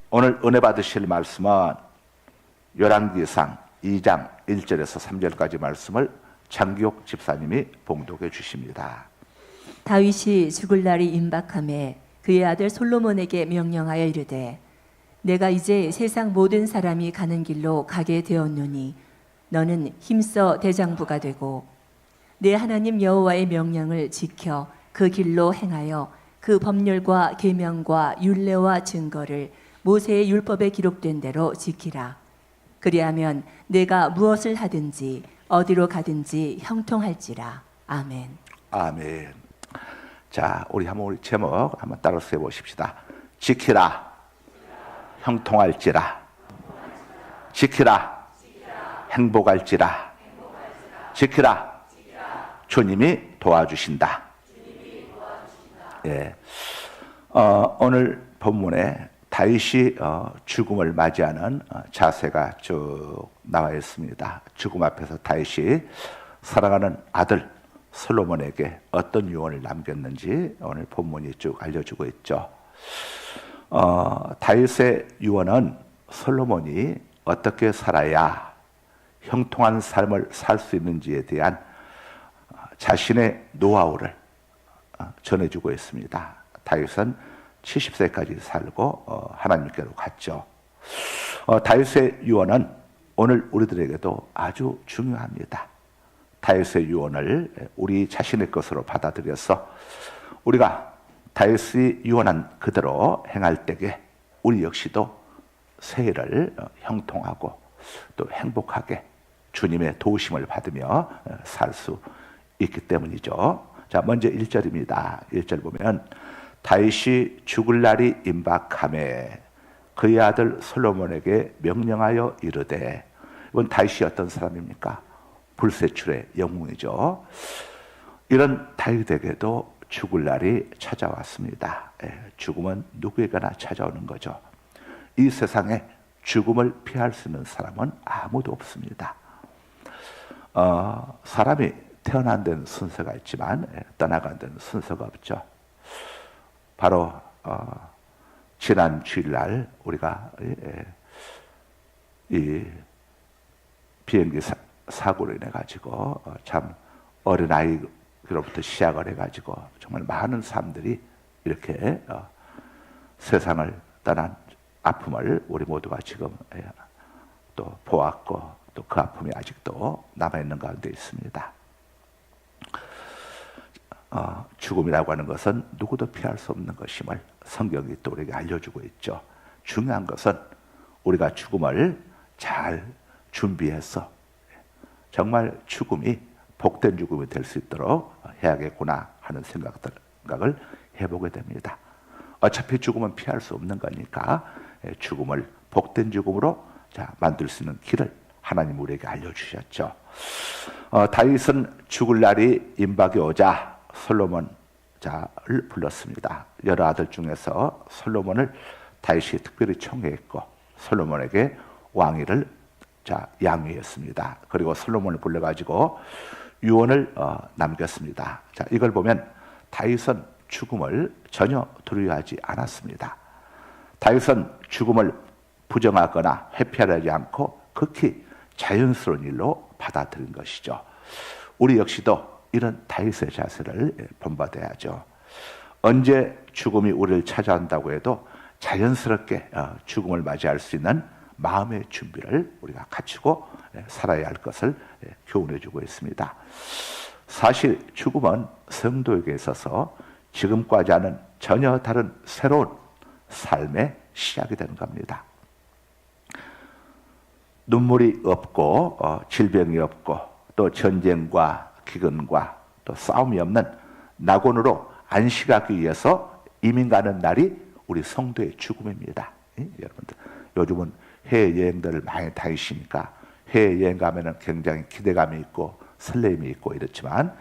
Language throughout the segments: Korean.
오늘 은혜 받으실 말씀은 열왕기상 2장 1절에서 3절까지 말씀을 장기옥 집사님이 봉독해 주십니다. 다윗이 죽을 날이 임박함에 그의 아들 솔로몬에게 명령하여 이르되 내가 이제 세상 모든 사람이 가는 길로 가게 되었노니 너는 힘써 대장부가 되고 내 하나님 여호와의 명령을 지켜 그 길로 행하여 그 법률과 계명과 율례와 증거를 모세의 율법에 기록된 대로 지키라. 그리하면 내가 무엇을 하든지 어디로 가든지 형통할지라. 아멘. 아멘. 자, 우리 제목 한번 따라 써 보십시다. 지키라, 형통할지라. 지키라, 행복할지라. 지키라, 주님이 도와주신다. 예. 오늘 본문에 다윗이 죽음을 맞이하는 자세가 쭉 나와 있습니다. 죽음 앞에서 다윗이 사랑하는 아들 솔로몬에게 어떤 유언을 남겼는지 오늘 본문이 쭉 알려주고 있죠. 다윗의 유언은 솔로몬이 어떻게 살아야 형통한 삶을 살 수 있는지에 대한 자신의 노하우를 전해주고 있습니다. 다윗은 70세까지 살고 하나님께로 갔죠. 다윗의 유언은 오늘 우리들에게도 아주 중요합니다. 다윗의 유언을 우리 자신의 것으로 받아들여서 우리가 다윗이 유언한 그대로 행할 때에 우리 역시도 새해를 형통하고 또 행복하게 주님의 도우심을 받으며 살 수 있기 때문이죠. 자, 먼저 1절입니다. 1절 보면 다윗이 죽을 날이 임박함에 그의 아들 솔로몬에게 명령하여 이르되, 이건 다윗이 어떤 사람입니까? 불세출의 영웅이죠. 이런 다윗에게도 죽을 날이 찾아왔습니다. 죽음은 누구에게나 찾아오는 거죠. 이 세상에 죽음을 피할 수 있는 사람은 아무도 없습니다. 사람이 태어난 데는 순서가 있지만 떠나간 데는 순서가 없죠. 바로 지난 주일날 우리가 이 비행기 사고로 인해 가지고 참 어린 아이로부터 시작을 해가지고 정말 많은 사람들이 이렇게 세상을 떠난 아픔을 우리 모두가 지금 또 보았고 또 그 아픔이 아직도 남아있는 가운데 있습니다. 죽음이라고 하는 것은 누구도 피할 수 없는 것임을 성경이 또 우리에게 알려주고 있죠. 중요한 것은 우리가 죽음을 잘 준비해서 정말 죽음이 복된 죽음이 될 수 있도록 해야겠구나 하는 생각을 해보게 됩니다. 어차피 죽음은 피할 수 없는 거니까 죽음을 복된 죽음으로 만들 수 있는 길을 하나님 우리에게 알려주셨죠. 다윗은 죽을 날이 임박이 오자 솔로몬을 불렀습니다. 여러 아들 중에서 솔로몬을 다윗이 특별히 청해했고 솔로몬에게 왕위를 양위했습니다. 그리고 솔로몬을 불러가지고 유언을 남겼습니다. 자, 이걸 보면 다윗은 죽음을 전혀 두려워하지 않았습니다. 다윗은 죽음을 부정하거나 회피하지 않고 극히 자연스러운 일로 받아들인 것이죠. 우리 역시도 이런 다윗의 자세를 본받아야죠. 언제 죽음이 우리를 찾아온다고 해도 자연스럽게 죽음을 맞이할 수 있는 마음의 준비를 우리가 갖추고 살아야 할 것을 교훈해 주고 있습니다. 사실 죽음은 성도에게 있어서 지금까지와는 전혀 다른 새로운 삶의 시작이 되는 겁니다. 눈물이 없고 질병이 없고 또 전쟁과 기근과 또 싸움이 없는 낙원으로 안식하기 위해서 이민 가는 날이 우리 성도의 죽음입니다. 여러분들 요즘은 해외여행들을 많이 다니시니까 해외여행 가면은 굉장히 기대감이 있고 설렘이 있고 이렇지만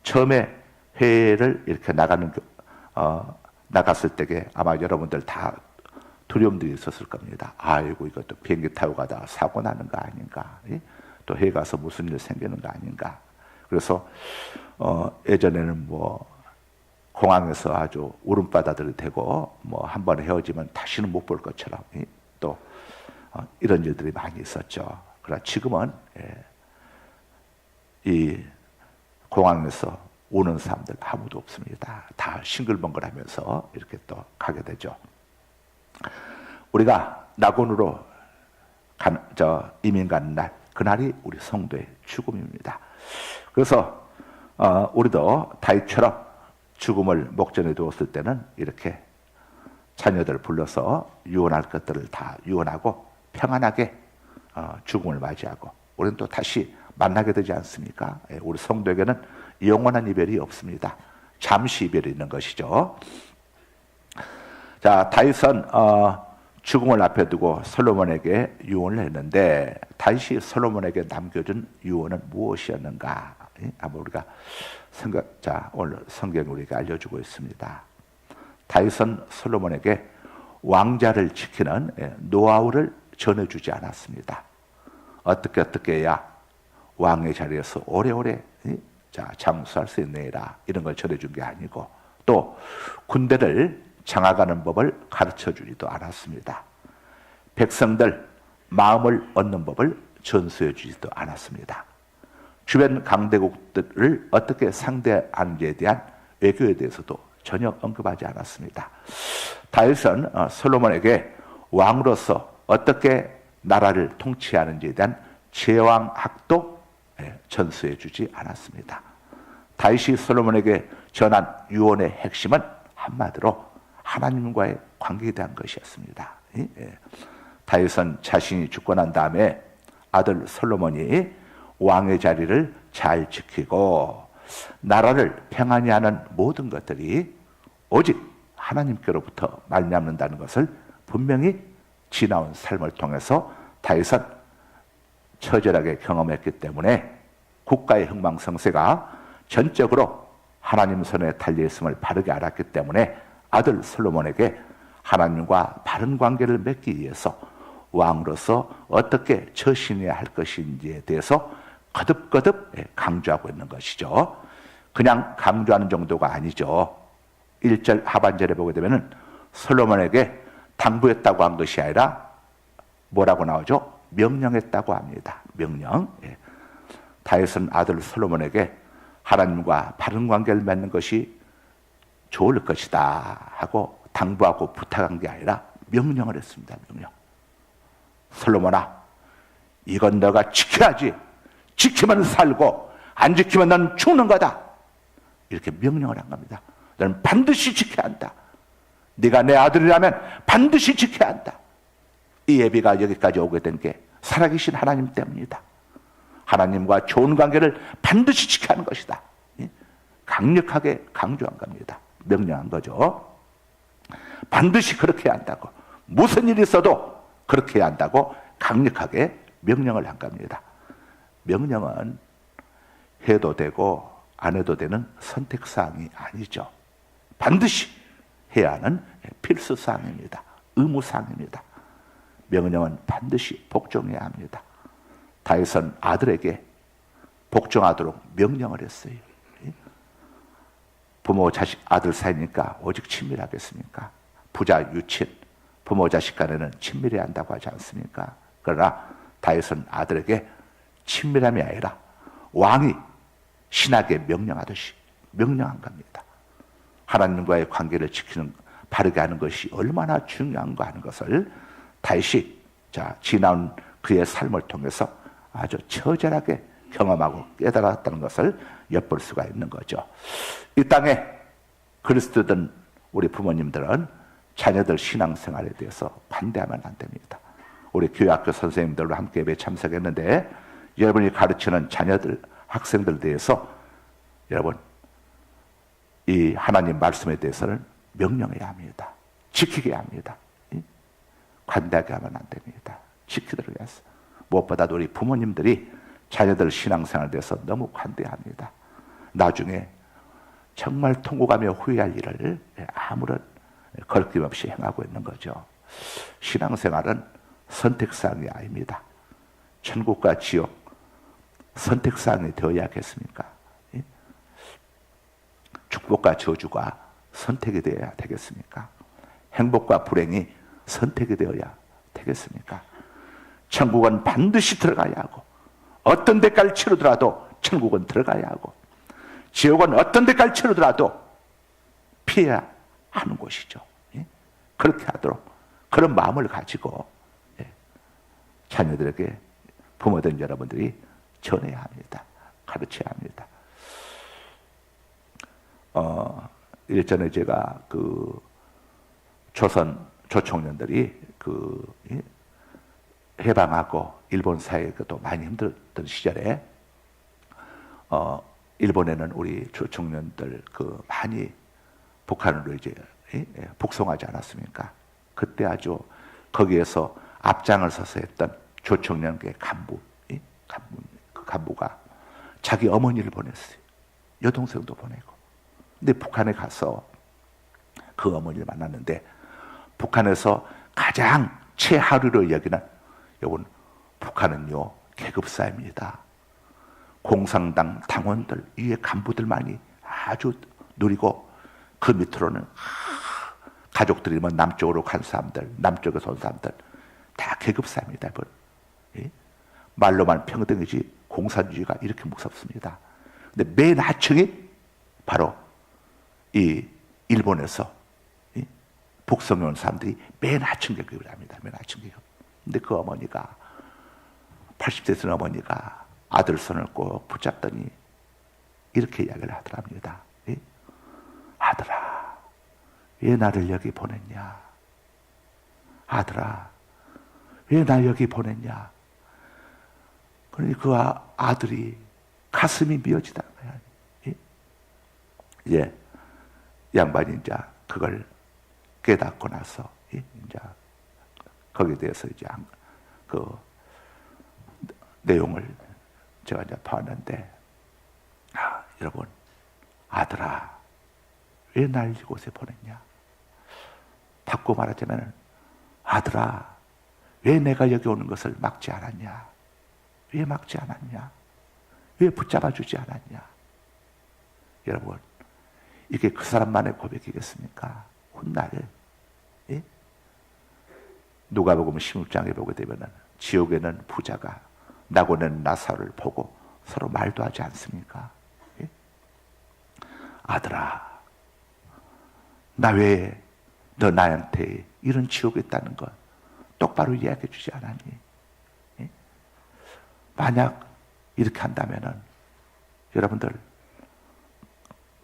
처음에 해외를 이렇게 나갔을 때에 아마 여러분들 다 두려움들이 있었을 겁니다. 아이고 이것도 비행기 타고 가다가 사고 나는 거 아닌가, 또 해외 가서 무슨 일 생기는 거 아닌가. 그래서 예전에는 공항에서 아주 울음바다들이 되고 뭐 한 번 헤어지면 다시는 못 볼 것처럼 또 이런 일들이 많이 있었죠. 그러나 지금은 이 공항에서 오는 사람들 아무도 없습니다. 다 싱글벙글하면서 이렇게 또 가게 되죠. 우리가 낙원으로 이민 가는 날, 그날이 우리 성도의 죽음입니다. 그래서 우리도 다윗처럼 죽음을 목전에 두었을 때는 이렇게 자녀들 불러서 유언할 것들을 다 유언하고 평안하게 죽음을 맞이하고 우리는 또 다시 만나게 되지 않습니까? 우리 성도에게는 영원한 이별이 없습니다. 잠시 이별이 있는 것이죠. 자, 다윗은 죽음을 앞에 두고 솔로몬에게 유언을 했는데 다윗이 솔로몬에게 남겨준 유언은 무엇이었는가? 한번 우리가 오늘 성경이 우리가 알려주고 있습니다. 다윗은 솔로몬에게 왕자를 지키는 노하우를 전해주지 않았습니다. 어떻게 해야 왕의 자리에서 오래오래 장수할 수 있느니라 이런 걸 전해준 게 아니고 또 군대를 장악하는 법을 가르쳐주지도 않았습니다. 백성들 마음을 얻는 법을 전수해주지도 않았습니다. 주변 강대국들을 어떻게 상대하는지에 대한 외교에 대해서도 전혀 언급하지 않았습니다. 다윗은 솔로몬에게 왕으로서 어떻게 나라를 통치하는지에 대한 제왕학도 전수해주지 않았습니다. 다윗이 솔로몬에게 전한 유언의 핵심은 한마디로 하나님과의 관계에 대한 것이었습니다. 다윗은 자신이 죽고 난 다음에 아들 솔로몬이 왕의 자리를 잘 지키고 나라를 평안히 하는 모든 것들이 오직 하나님께로부터 말미암는다는 것을 분명히 지나온 삶을 통해서 다윗은 처절하게 경험했기 때문에 국가의 흥망성쇠가 전적으로 하나님 손에 달려있음을 바르게 알았기 때문에 아들 솔로몬에게 하나님과 바른 관계를 맺기 위해서 왕으로서 어떻게 처신해야 할 것인지에 대해서 거듭거듭 강조하고 있는 것이죠. 그냥 강조하는 정도가 아니죠. 1절 하반절에 보게 되면 솔로몬에게 당부했다고 한 것이 아니라 뭐라고 나오죠? 명령했다고 합니다. 명령. 다윗은 아들 솔로몬에게 하나님과 바른 관계를 맺는 것이 좋을 것이다 하고 당부하고 부탁한 게 아니라 명령을 했습니다. 명령. 솔로몬아, 이건 너가 지켜야지. 지키면 살고 안 지키면 넌 죽는 거다. 이렇게 명령을 한 겁니다. 너는 반드시 지켜야 한다. 네가 내 아들이라면 반드시 지켜야 한다. 이 예비가 여기까지 오게 된 게 살아계신 하나님 때문이다. 하나님과 좋은 관계를 반드시 지켜야 하는 것이다. 강력하게 강조한 겁니다. 명령한 거죠. 반드시 그렇게 해야 한다고. 무슨 일이 있어도 그렇게 해야 한다고 강력하게 명령을 한 겁니다. 명령은 해도 되고 안 해도 되는 선택사항이 아니죠. 반드시 해야 하는 필수사항입니다. 의무사항입니다. 명령은 반드시 복종해야 합니다. 다윗은 아들에게 복종하도록 명령을 했어요. 부모 자식 아들 사이니까 오직 친밀하겠습니까? 부자 유친 부모 자식 간에는 친밀해야 한다고 하지 않습니까? 그러나 다윗은 아들에게 친밀함이 아니라 왕이 신하에게 명령하듯이 명령한 겁니다. 하나님과의 관계를 지키는 바르게 하는 것이 얼마나 중요한가 하는 것을 다윗이 지나온 그의 삶을 통해서 아주 처절하게 경험하고 깨달았다는 것을 엿볼 수가 있는 거죠. 이 땅에 그리스도든 우리 부모님들은 자녀들 신앙생활에 대해서 반대하면 안 됩니다. 우리 교회학교 선생님들과 함께 예배 참석했는데 여러분이 가르치는 자녀들, 학생들에 대해서 여러분 이 하나님 말씀에 대해서는 명령해야 합니다. 지키게 합니다. 관대하게 하면 안 됩니다. 지키도록 해서 무엇보다도 우리 부모님들이 자녀들 신앙생활에 대해서 너무 관대합니다. 나중에 정말 통곡하며 후회할 일을 아무런 거리낌 없이 행하고 있는 거죠. 신앙생활은 선택사항이 아닙니다. 천국과 지옥 선택사항이 되어야겠습니까? 축복과 저주가 선택이 되어야 되겠습니까? 행복과 불행이 선택이 되어야 되겠습니까? 천국은 반드시 들어가야 하고, 어떤 대가를 치르더라도 천국은 들어가야 하고, 지옥은 어떤 대가를 치르더라도 피해야 하는 곳이죠. 예? 그렇게 하도록 그런 마음을 가지고 자녀들에게 부모된 여러분들이 전해야 합니다. 가르쳐야 합니다. 일전에 제가 그 조선 조총련들이 해방하고 일본 사회에도 많이 힘들었던 시절에 일본에는 우리 조총련들 많이 북한으로 이제 북송하지 않았습니까? 그때 아주 거기에서 앞장을 서서 했던 조총련계 그 간부가 자기 어머니를 보냈어요. 여동생도 보내고. 근데 북한에 가서 그 어머니를 만났는데, 북한에서 가장 최하류로 여기는, 여러분, 북한은요 계급사회입니다. 공산당 당원들 위에 간부들만이 아주 누리고, 그 밑으로는 가족들이 뭐 남쪽으로 간 사람들, 남쪽에서 온 사람들 다 계급사회입니다. 예? 말로만 평등이지 공산주의가 이렇게 무섭습니다. 근데 맨 하층이 바로 이 일본에서 북송해 온 사람들이 맨 하층 계급을 합니다. 맨 하층 계급. 근데 그 어머니가 80대 된 어머니가 아들 손을 꼭 붙잡더니 이렇게 이야기를 하더랍니다. 예? 아들아, 왜 나를 여기 보냈냐? 아들아, 왜 나 여기 보냈냐? 그러니 그 아들이 가슴이 미어지다는 거야. 예? 이제 양반이 이제 그걸 깨닫고 나서 이제 거기에 대해서 이제 그 내용을 제가 이제 봤는데, 여러분, 아들아, 왜 날 이곳에 보냈냐? 바꿔 말하자면, 아들아, 왜 내가 여기 오는 것을 막지 않았냐? 왜 막지 않았냐? 왜 붙잡아 주지 않았냐? 여러분, 이게 그 사람만의 고백이겠습니까? 훗날 예? 누가복음 16장에 보게 되면 지옥에는 부자가 나고는 나사로를 보고 서로 말도 하지 않습니까? 예? 아들아, 나 왜 너 나한테 이런 지옥이 있다는 것 똑바로 이야기해 주지 않았니? 예? 만약 이렇게 한다면은 여러분들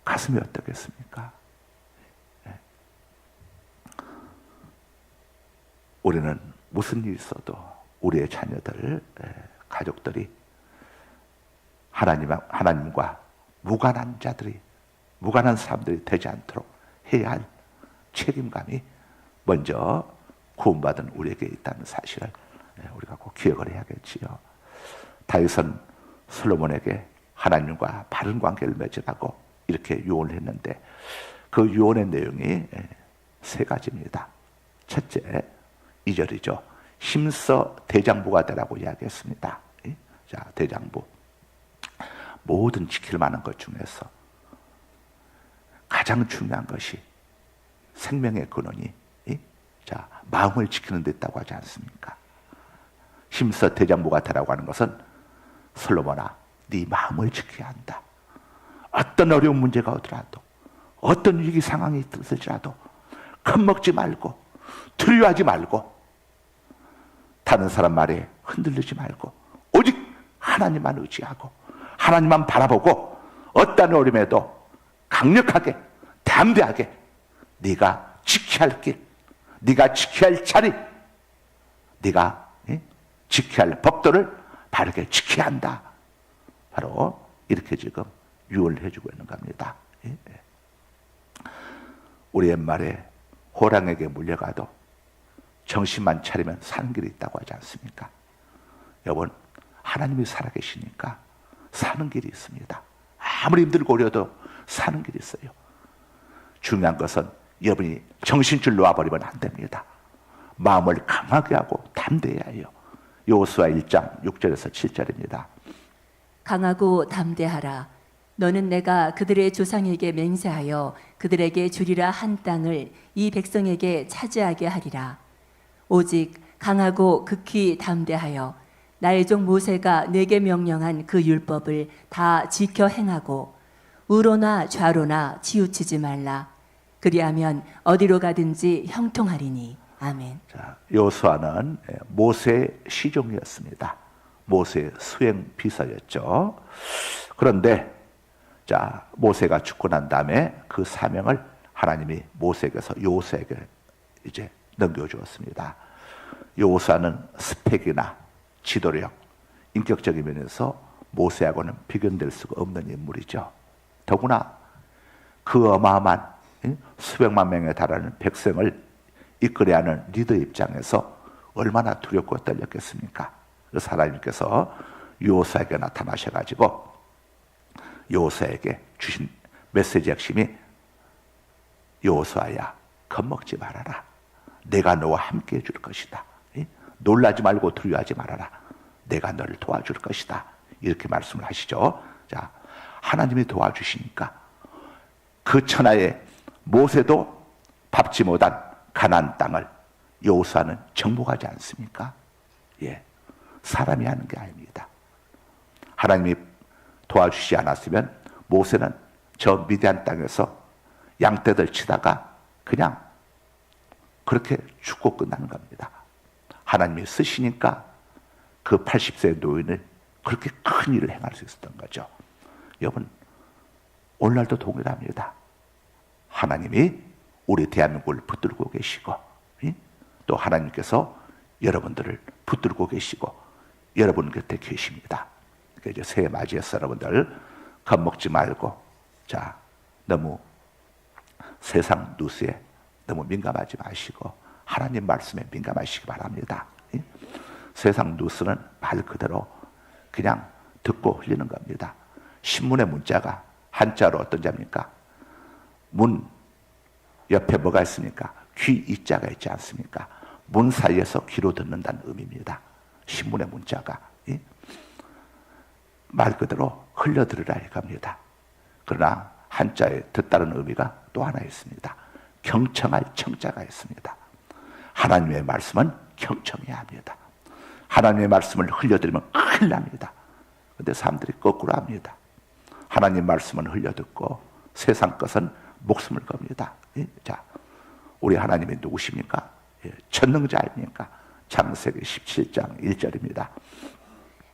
가슴이 어떻겠습니까? 예. 우리는 무슨 일이 있어도 우리의 자녀들, 가족들이 하나님과 무관한 자들이, 무관한 사람들이 되지 않도록 해야 할 책임감이 먼저 구원받은 우리에게 있다는 사실을 우리가 꼭 기억을 해야겠지요. 다윗은 솔로몬에게 하나님과 바른 관계를 맺으라고 이렇게 유언을 했는데, 그 유언의 내용이 세 가지입니다. 첫째, 2절이죠. 힘써 대장부가 되라고 이야기했습니다. 자, 대장부. 모든 지킬 만한 것 중에서 가장 중요한 것이 생명의 근원이 마음을 지키는 데 있다고 하지 않습니까? 힘써 대장부가 되라고 하는 것은, 솔로몬아, 네 마음을 지켜야 한다. 어떤 어려운 문제가 오더라도, 어떤 위기 상황이 있을지라도 겁먹지 말고, 두려워하지 말고, 다른 사람 말에 흔들리지 말고, 오직 하나님만 의지하고 하나님만 바라보고, 어떤 어려움에도 강력하게, 담대하게 네가 지켜야 할 길, 네가 지켜야 할 자리, 네가 지켜야 할 법도를 바르게 지켜야 한다. 바로 이렇게 지금 유언을 해주고 있는 겁니다. 우리 옛말에 호랑에게 물려가도 정신만 차리면 사는 길이 있다고 하지 않습니까? 여러분, 하나님이 살아계시니까 사는 길이 있습니다. 아무리 힘들고 어려도 사는 길이 있어요. 중요한 것은 여러분이 정신줄 놓아버리면 안 됩니다. 마음을 강하게 하고 담대해야 해요. 여호수아 1장 6절에서 7절입니다. 강하고 담대하라. 너는 내가 그들의 조상에게 맹세하여 그들에게 주리라 한 땅을 이 백성에게 차지하게 하리라. 오직 강하고 극히 담대하여 나의 종 모세가 내게 명령한 그 율법을 다 지켜 행하고 우로나 좌로나 치우치지 말라. 그리하면 어디로 가든지 형통하리니. 아멘. 자, 여호수아는 모세의 시종이었습니다. 모세의 수행 비서였죠. 그런데 자, 모세가 죽고 난 다음에 그 사명을 하나님이 모세에게서 여호수아에게 이제 넘겨주었습니다. 여호수아는 스펙이나 지도력, 인격적인 면에서 모세하고는 비교될 수가 없는 인물이죠. 더구나 그 어마어마한 수백만 명에 달하는 백성을 이끌어야 하는 리더 입장에서 얼마나 두렵고 떨렸겠습니까? 그래서 하나님께서 여호수아에게 나타나셔가지고 여호수아에게 주신 메시지 핵심이 여호수아야, 겁먹지 말아라. 내가 너와 함께 해줄 것이다. 놀라지 말고 두려워하지 말아라. 내가 너를 도와줄 것이다. 이렇게 말씀을 하시죠. 자, 하나님이 도와주시니까 그 천하에 모세도 밟지 못한 가나안 땅을 여호수아는 정복하지 않습니까? 예, 사람이 하는 게 아닙니다. 하나님이 도와주시지 않았으면 모세는 저 미디안 땅에서 양떼들 치다가 그냥 그렇게 죽고 끝나는 겁니다. 하나님이 쓰시니까 그 80세 노인을 그렇게 큰 일을 행할 수 있었던 거죠. 여러분, 오늘날도 동일합니다. 하나님이 우리 대한민국을 붙들고 계시고 또 하나님께서 여러분들을 붙들고 계시고 여러분 곁에 계십니다. 그러니까 이제 새해 맞이해서 여러분들 겁먹지 말고, 자, 너무 세상 뉴스에 너무 민감하지 마시고 하나님 말씀에 민감하시기 바랍니다. 세상 뉴스는 말 그대로 그냥 듣고 흘리는 겁니다. 신문의 문자가 한자로 어떤 자입니까? 문 옆에 뭐가 있습니까? 귀 이자가 있지 않습니까? 문 사이에서 귀로 듣는다는 의미입니다. 신문의 문자가 말 그대로 흘려들으라 이겁니다. 그러나 한자에 듣다는 의미가 또 하나 있습니다. 경청할 청자가 있습니다. 하나님의 말씀은 경청해야 합니다. 하나님의 말씀을 흘려들으면 큰일 납니다. 그런데 사람들이 거꾸로 합니다. 하나님 말씀은 흘려듣고 세상 것은 목숨을 겁니다. 자, 우리 하나님이 누구십니까? 전능자 아닙니까? 창세기 17장 1절입니다.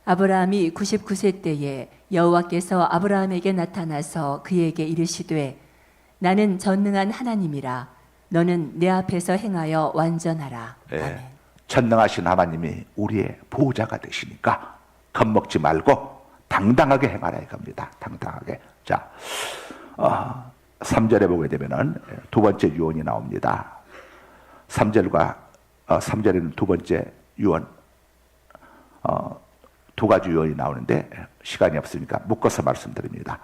아브라함이 99세 때에 여호와께서 아브라함에게 나타나서 그에게 이르시되 나는 전능한 하나님이라 너는 내 앞에서 행하여 완전하라. 아멘. 전능하신 하나님이 우리의 보호자가 되시니까 겁먹지 말고 당당하게 행하라 이겁니다. 당당하게. 자, 3절에 보게 되면은 두 번째 유언이 나옵니다. 3절에는 두 번째 유언, 두 가지 유언이 나오는데 시간이 없으니까 묶어서 말씀드립니다.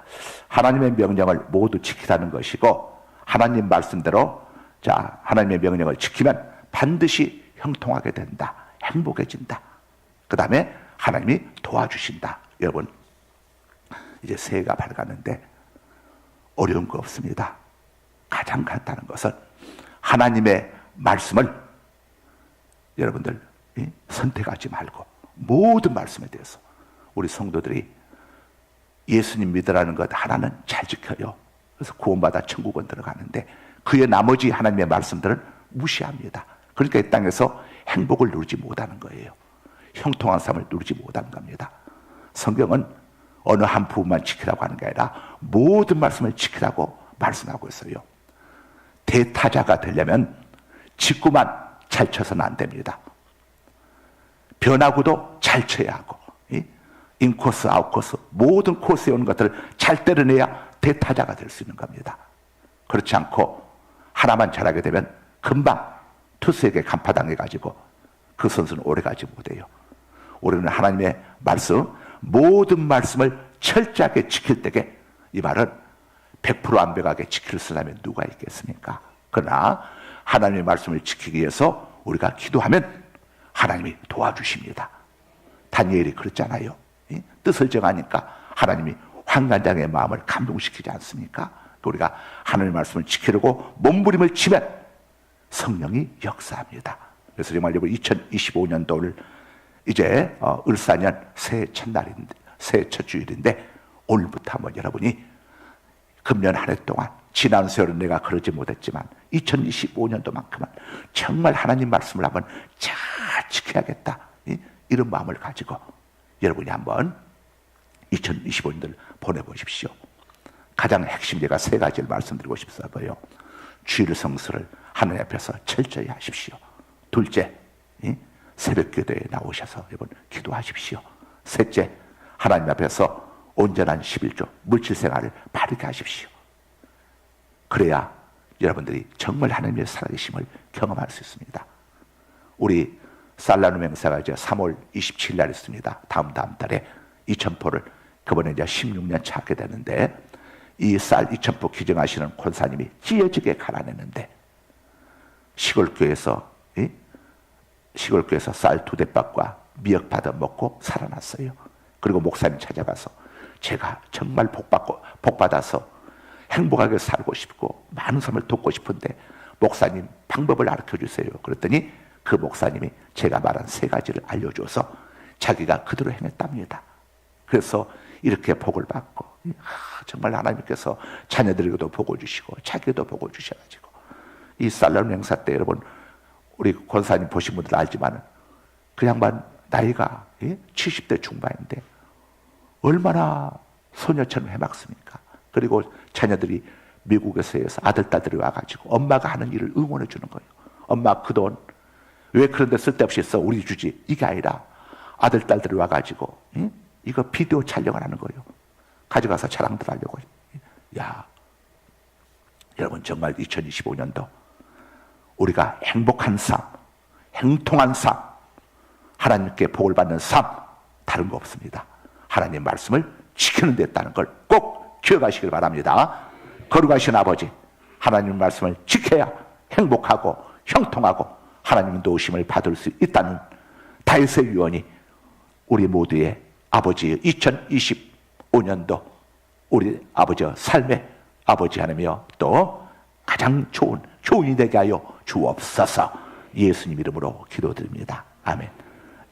하나님의 명령을 모두 지키라는 것이고, 하나님 말씀대로 자, 하나님의 명령을 지키면 반드시 형통하게 된다. 행복해진다. 그 다음에 하나님이 도와주신다. 여러분, 이제 새해가 밝았는데 어려운 거 없습니다. 가장 간단한 것은 하나님의 말씀을 여러분들 선택하지 말고 모든 말씀에 대해서 우리 성도들이 예수님 믿으라는 것 하나는 잘 지켜요. 그래서 구원받아 천국은 들어가는데 그의 나머지 하나님의 말씀들은 무시합니다. 그러니까 이 땅에서 행복을 누리지 못하는 거예요. 형통한 삶을 누리지 못하는 겁니다. 성경은 어느 한 부분만 지키라고 하는 게 아니라 모든 말씀을 지키라고 말씀하고 있어요. 대타자가 되려면 직구만 잘 쳐서는 안 됩니다. 변화구도 잘 쳐야 하고 인코스, 아웃코스 모든 코스에 오는 것들을 잘 때려내야 대타자가 될 수 있는 겁니다. 그렇지 않고 하나만 잘하게 되면 금방 투수에게 간파당해가지고 그 선수는 오래가지 못해요. 우리는 하나님의 말씀, 모든 말씀을 철저하게 지킬 때에 이 말은 100% 완벽하게 지킬 사람이 누가 있겠습니까? 그러나 하나님의 말씀을 지키기 위해서 우리가 기도하면 하나님이 도와주십니다. 다니엘이 그랬잖아요. 뜻을 정하니까 하나님이 환관장의 마음을 감동시키지 않습니까? 우리가 하나님의 말씀을 지키려고 몸부림을 치면 성령이 역사합니다. 그래서 정말 여러분 2025년도를 이제 을사년 새해 첫날인데, 새해 첫 주일인데 오늘부터 한번 여러분이 금년 한 해 동안 지난 세월은 내가 그러지 못했지만 2025년도만큼은 정말 하나님 말씀을 한번 잘 지켜야겠다, 이런 마음을 가지고 여러분이 한번 2025년도를 보내보십시오. 가장 핵심 제가 세 가지를 말씀드리고 싶어요. 주일 성수를 하나님 앞에서 철저히 하십시오. 둘째, 새벽 기도에 나오셔서 여러분 기도하십시오. 셋째, 하나님 앞에서 온전한 11조 물질 생활을 바르게 하십시오. 그래야 여러분들이 정말 하나님의 살아계심을 경험할 수 있습니다. 우리 살라누 맹사가 이제 3월 27일 날 있습니다. 다음 달에 2000포를 그번에 이제 16년 차 하게 되는데, 이 쌀 2000포 기증하시는 권사님이 찢어지게 가난했는데 시골교회에서 쌀 2대밥과 미역 받아 먹고 살아났어요. 그리고 목사님 찾아가서 제가 정말 복받아서 행복하게 살고 싶고 많은 사람을 돕고 싶은데 목사님 방법을 가르쳐 주세요. 그랬더니 그 목사님이 제가 말한 세 가지를 알려줘서 자기가 그대로 행했답니다. 그래서 이렇게 복을 받고, 정말 하나님께서 자녀들에게도 복을 주시고 자기도 복을 주셔가지고, 이 살라누 행사 때 여러분 우리 권사님 보신 분들 알지만 그 양반 나이가 70대 중반인데 얼마나 소녀처럼 해맑습니까? 그리고 자녀들이 미국에서 아들, 딸들이 와가지고 엄마가 하는 일을 응원해 주는 거예요. 엄마 그 돈 왜 그런데 쓸데없이 써, 우리 주지. 이게 아니라 아들, 딸들이 와가지고 이거 비디오 촬영을 하는 거예요. 가져가서 자랑들 하려고. 야, 여러분 정말 2025년도 우리가 행복한 삶, 행통한 삶, 하나님께 복을 받는 삶, 다른 거 없습니다. 하나님 말씀을 지키는 데 있다는 걸 꼭 기억하시길 바랍니다. 거룩하신 아버지, 하나님 말씀을 지켜야 행복하고 형통하고 하나님 도우심을 받을 수 있다는 다윗의 유언이 우리 모두의 아버지의 2025년도 우리 아버지의 삶의 아버지 하나며 또 가장 좋은 교인이 되게 하여 주옵소서. 예수님 이름으로 기도드립니다. 아멘.